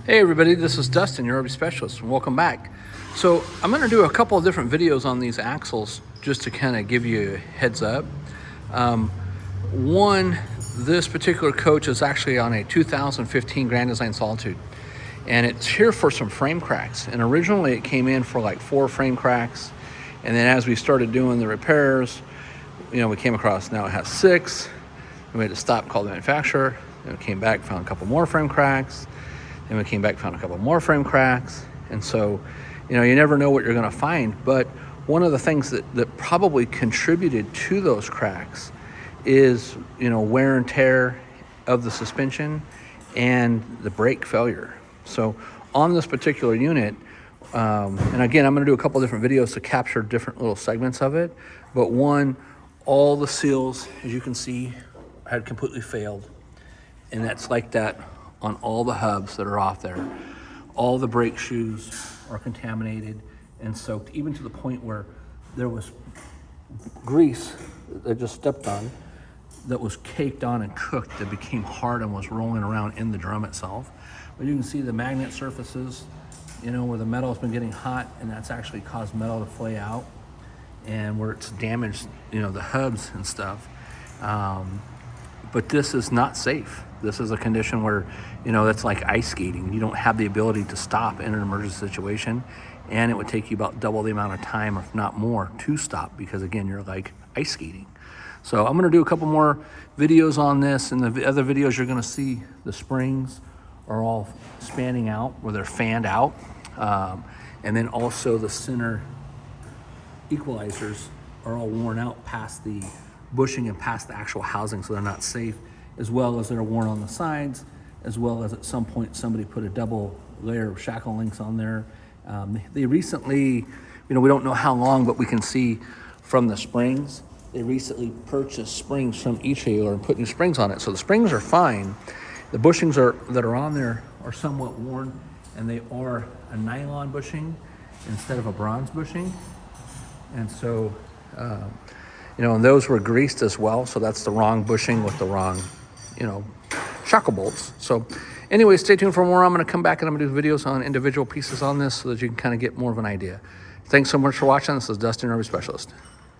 Hey everybody, this is Dustin, your RV specialist, and welcome back. So I'm going to do a couple of different videos on these axles just to kind of give you a heads up. One, this particular coach is actually on a 2015 Grand Design Solitude, and it's here for some frame cracks. And originally it came in for like 4 frame cracks, and then as we started doing the repairs, we came across now it has 6. We made a stop, called the manufacturer, and we came back, found a couple more frame cracks. And we came back, found a couple more frame cracks. And so, you never know what you're going to find. But one of the things that probably contributed to those cracks is, wear and tear of the suspension and the brake failure. So on this particular unit, and again, I'm going to do a couple different videos to capture different little segments of it. But one, all the seals, as you can see, had completely failed. And that's like that on all the hubs that are off there. All the brake shoes are contaminated and soaked, even to the point where there was grease that just stepped on that was caked on and cooked, that became hard and was rolling around in the drum itself. But you can see the magnet surfaces, where the metal has been getting hot, and that's actually caused metal to flay out, and where it's damaged, the hubs and stuff. But this is not safe. This is a condition where, that's like ice skating. You don't have the ability to stop in an emergency situation, and it would take you about double the amount of time, if not more, to stop, because again, you're like ice skating. So I'm gonna do a couple more videos on this. In the other videos, you're gonna see the springs are all spanning out, where they're fanned out. And then also the center equalizers are all worn out past the bushing and past the actual housing, so they're not safe, as well as they're worn on the sides, as well as at some point somebody put a double layer of shackle links on there. They recently, we don't know how long, but we can see from the springs, they recently purchased springs from e-trailer and put new springs on it. So the springs are fine. The bushings that are on there are somewhat worn, and they are a nylon bushing instead of a bronze bushing. And so, and those were greased as well. So that's the wrong bushing with the wrong, shackle bolts. So anyway, stay tuned for more. I'm going to come back and I'm going to do videos on individual pieces on this so that you can kind of get more of an idea. Thanks so much for watching. This is Dustin, RV Specialist.